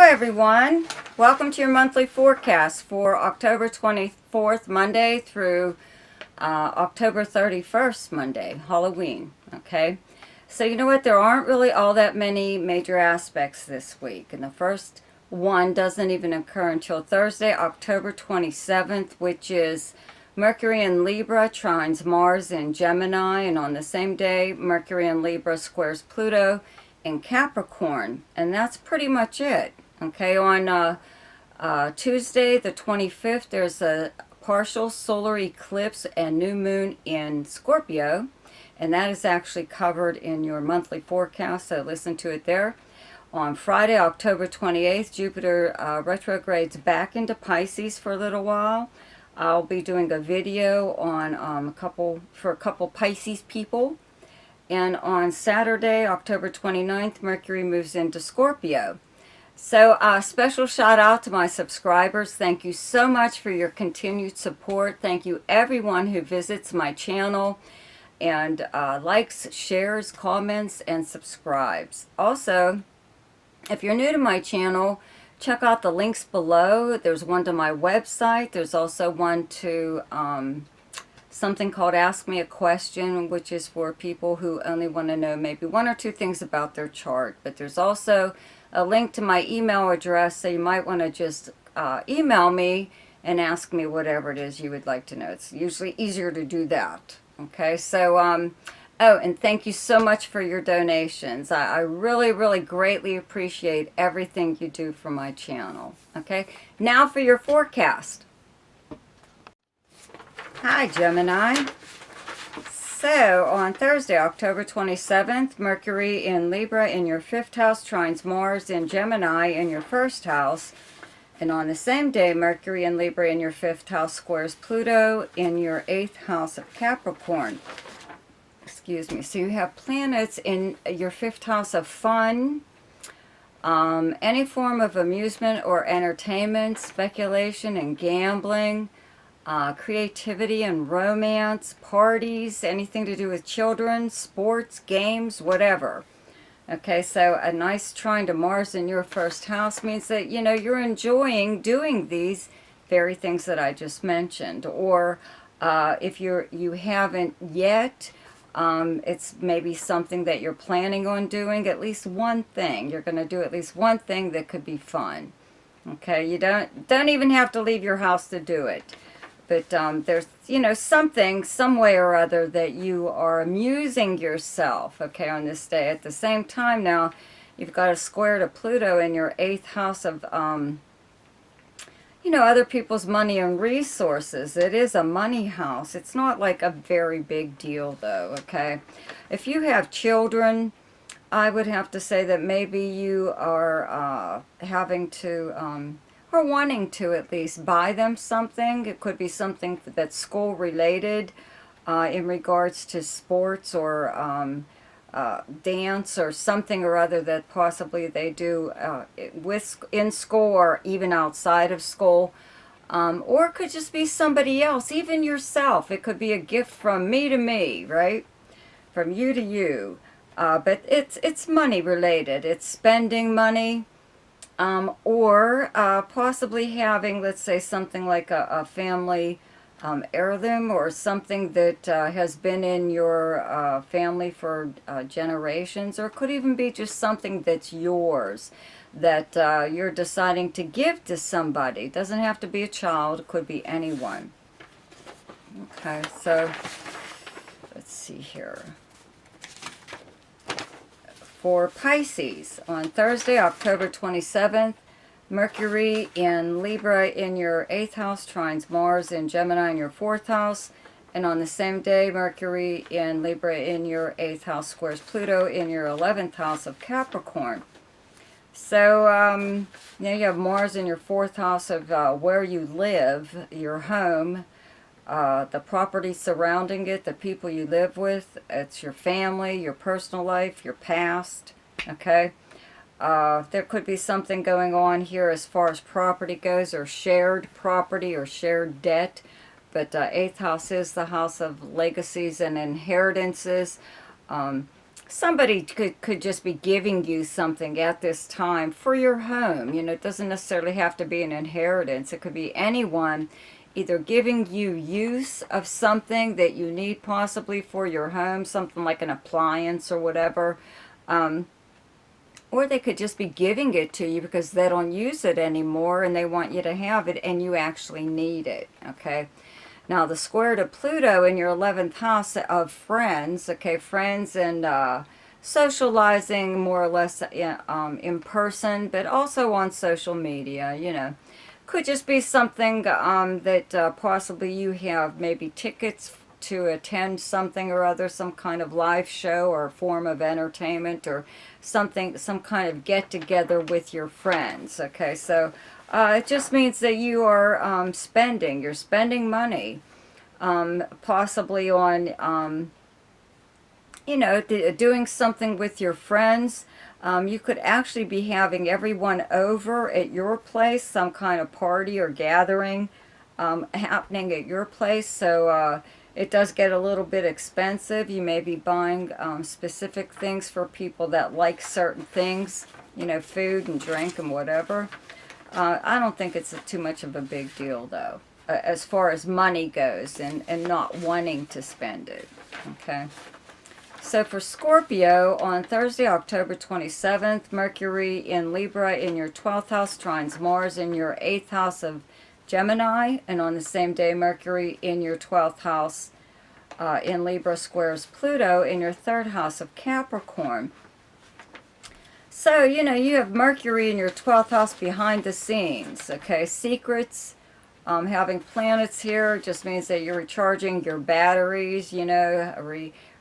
everyone. Welcome to your monthly forecast for October 24th, Monday through October 31st, Monday, Halloween. Okay, so you know what? There aren't really all that many major aspects this week. And the first one doesn't even occur until Thursday, October 27th, which is Mercury in Libra trines Mars in Gemini. And on the same day, Mercury in Libra squares Pluto in Capricorn. And that's pretty much it. Okay, on Tuesday the 25th, there's a partial solar eclipse and new moon in Scorpio, and that is actually covered in your monthly forecast, so listen to it there. On Friday, October 28th, Jupiter retrogrades back into Pisces for a little while. I'll be doing a video on a couple Pisces people. And on Saturday, October 29th, Mercury moves into Scorpio. So special shout out to my subscribers. Thank you so much for your continued support. Thank you everyone who visits my channel and likes, shares, comments, and subscribes. Also, if you're new to my channel, check out the links below. There's one to my website. There's also one to something called Ask Me a Question, which is for people who only want to know maybe one or two things about their chart. But there's also a link to my email address, so you might want to just email me and ask me whatever it is you would like to know. It's usually easier to do that. Okay, so, oh, and thank you so much for your donations. I really, really greatly appreciate everything you do for my channel. Okay, now for your forecast. Hi, Gemini. So, on Thursday, October 27th, Mercury in Libra in your 5th house trines Mars in Gemini in your 1st house. And on the same day, Mercury in Libra in your 5th house squares Pluto in your 8th house of Capricorn. Excuse me. So you have planets in your 5th house of fun, any form of amusement or entertainment, speculation and gambling, creativity and romance, parties, anything to do with children, sports, games, whatever. Okay, so a nice trine to Mars in your 1st house means that, you know, you're enjoying doing these very things that I just mentioned. Or if you haven't yet, it's maybe something that you're planning on doing, at least one thing. You're going to do at least one thing that could be fun. Okay, you don't even have to leave your house to do it. But there's, you know, something, some way or other that you are amusing yourself, okay, on this day. At the same time now, you've got a square to Pluto in your 8th house of, you know, other people's money and resources. It is a money house. It's not like a very big deal, though, okay? If you have children, I would have to say that maybe you are having to... or wanting to at least buy them something. It could be something that's school related in regards to sports or dance or something or other that possibly they do in school or even outside of school. Or it could just be somebody else, even yourself. It could be a gift from me to me, right? From you to you. But it's money related. It's spending money. Or possibly having, let's say, something like a family heirloom or something that has been in your family for generations, or it could even be just something that's yours that you're deciding to give to somebody. It doesn't have to be a child, it could be anyone. Okay, so let's see here. For Pisces, on Thursday, October 27th, Mercury in Libra in your 8th house trines Mars in Gemini in your 4th house. And on the same day, Mercury in Libra in your 8th house squares Pluto in your 11th house of Capricorn. So, now you have Mars in your 4th house of where you live, your home. The property surrounding it, the people you live with, it's your family, your personal life, your past, okay? There could be something going on here as far as property goes, or shared property or shared debt, but 8th house is the house of legacies and inheritances. somebody could just be giving you something at this time for your home. You know, it doesn't necessarily have to be an inheritance. It could be anyone either giving you use of something that you need possibly for your home, something like an appliance or whatever. Or they could just be giving it to you because they don't use it anymore and they want you to have it and you actually need it, okay? Now, the square to Pluto in your 11th house of friends, okay, friends and socializing more or less in person, but also on social media, you know. Could just be something that possibly you have maybe tickets to attend something or other, some kind of live show or form of entertainment or something, some kind of get-together with your friends, okay? So it just means that you are you're spending money, possibly on, you know, doing something with your friends. You could actually be having everyone over at your place, some kind of party or gathering happening at your place. So it does get a little bit expensive. You may be buying specific things for people that like certain things, you know, food and drink and whatever. I don't think it's too much of a big deal, though, as far as money goes and not wanting to spend it, okay? So for Scorpio, on Thursday, October 27th, Mercury in Libra in your 12th house trines Mars in your 8th house of Gemini. And on the same day, Mercury in your 12th house in Libra squares Pluto in your 3rd house of Capricorn. So, you know, you have Mercury in your 12th house behind the scenes, okay? Secrets, having planets here just means that you're recharging your batteries, you know,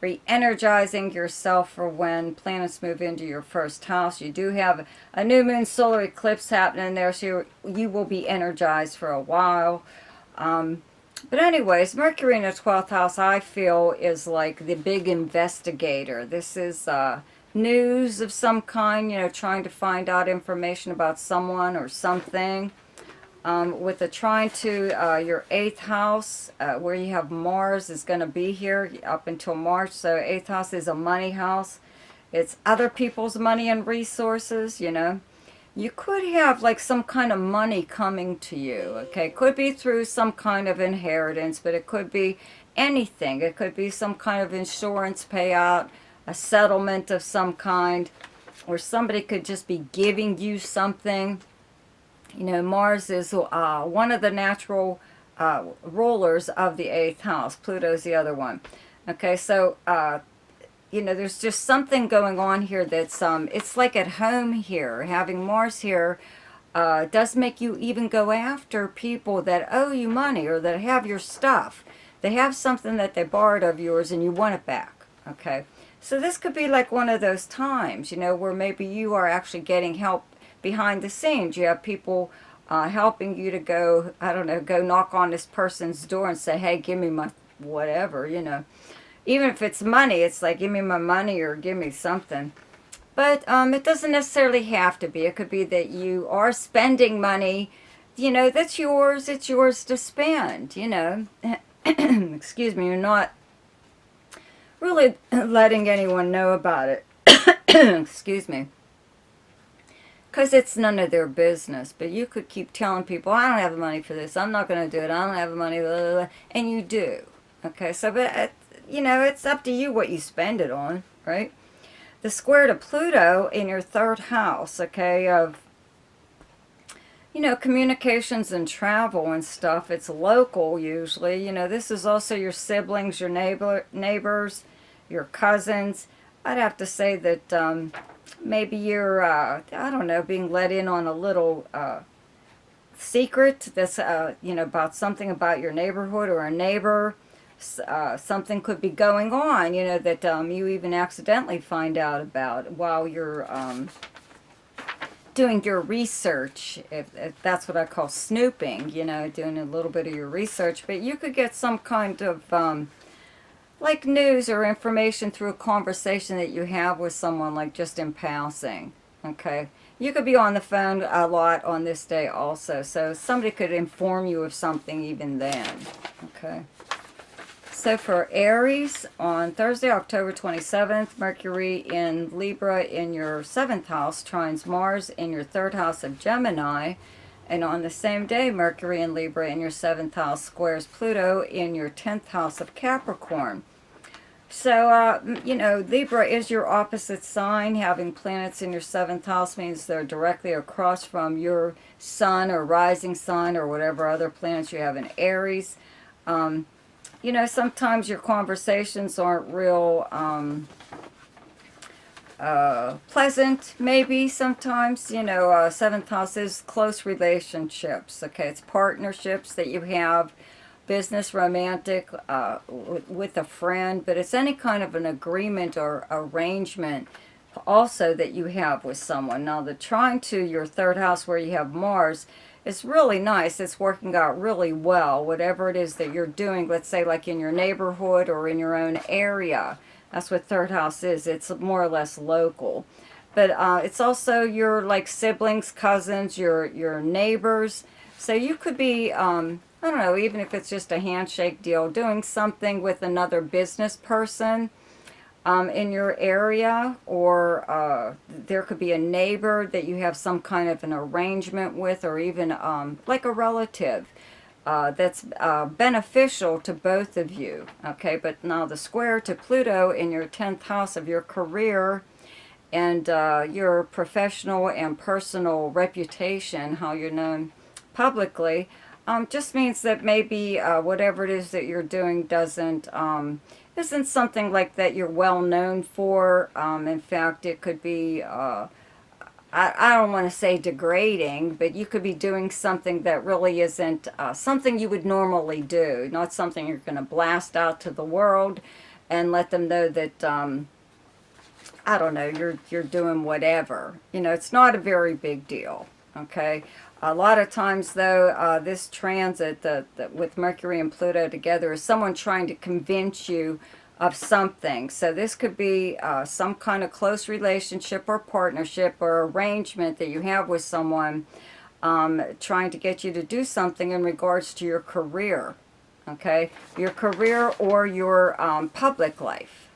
re-energizing yourself for when planets move into your 1st house. You do have a new moon solar eclipse happening there, so you will be energized for a while. But anyways, Mercury in the 12th house, I feel, is like the big investigator. This is news of some kind, you know, trying to find out information about someone or something. With the trine to your 8th house, where you have Mars is going to be here up until March. So 8th house is a money house. It's other people's money and resources, you know. You could have like some kind of money coming to you, okay? Could be through some kind of inheritance, but it could be anything. It could be some kind of insurance payout, a settlement of some kind, or somebody could just be giving you something. You know, Mars is one of the natural rulers of the 8th house. Pluto's the other one. Okay, so, you know, there's just something going on here that's, it's like at home here. Having Mars here does make you even go after people that owe you money or that have your stuff. They have something that they borrowed of yours and you want it back, okay? So this could be like one of those times, you know, where maybe you are actually getting help behind the scenes. You have people helping you to go, I don't know, go knock on this person's door and say, hey, give me my whatever, you know. Even if it's money, it's like, give me my money or give me something. But it doesn't necessarily have to be. It could be that you are spending money, you know, that's yours. It's yours to spend, you know. Excuse me, you're not really letting anyone know about it. Excuse me. Because it's none of their business. But you could keep telling people, I don't have the money for this. I'm not going to do it. I don't have the money. Blah, blah, blah. And you do. Okay, so, but, you know, it's up to you what you spend it on, right? The square to Pluto in your 3rd house, okay, of, you know, communications and travel and stuff. It's local usually. You know, this is also your siblings, your neighbors, your cousins. I'd have to say that maybe you're, I don't know, being let in on a little secret that's, you know, about something about your neighborhood or a neighbor. Something could be going on, you know, that you even accidentally find out about while you're doing your research, if that's what I call snooping, you know, doing a little bit of your research. But you could get some kind of like news or information through a conversation that you have with someone, like just in passing, okay? You could be on the phone a lot on this day also, so somebody could inform you of something even then, okay? So for Aries, on Thursday, October 27th, Mercury in Libra in your 7th house trines Mars in your 3rd house of Gemini. And on the same day, Mercury in Libra in your 7th house squares Pluto in your 10th house of Capricorn. So, you know, Libra is your opposite sign. Having planets in your 7th house means they're directly across from your sun or rising sign or whatever other planets you have in Aries. You know, sometimes your conversations aren't real pleasant, maybe sometimes. You know, 7th house is close relationships, okay? It's partnerships that you have, business, romantic, with a friend, but it's any kind of an agreement or arrangement also that you have with someone. Now, the trine to your 3rd house where you have Mars, it's really nice. It's working out really well. Whatever it is that you're doing, let's say like in your neighborhood or in your own area. That's what 3rd house is. It's more or less local. But it's also your like siblings, cousins, your neighbors. So you could be, I don't know, even if it's just a handshake deal, doing something with another business person in your area, or there could be a neighbor that you have some kind of an arrangement with, or even like a relative that's beneficial to both of you, okay? But now the square to Pluto in your 10th house of your career and your professional and personal reputation, how you're known publicly, just means that maybe whatever it is that you're doing isn't something like that you're well known for. In fact, it could be, I don't want to say degrading, but you could be doing something that really isn't something you would normally do, not something you're going to blast out to the world and let them know that, I don't know, you're doing whatever. You know, it's not a very big deal, okay? A lot of times, though, this transit with Mercury and Pluto together is someone trying to convince you of something. So this could be some kind of close relationship or partnership or arrangement that you have with someone trying to get you to do something in regards to your career, okay? Your career or your public life.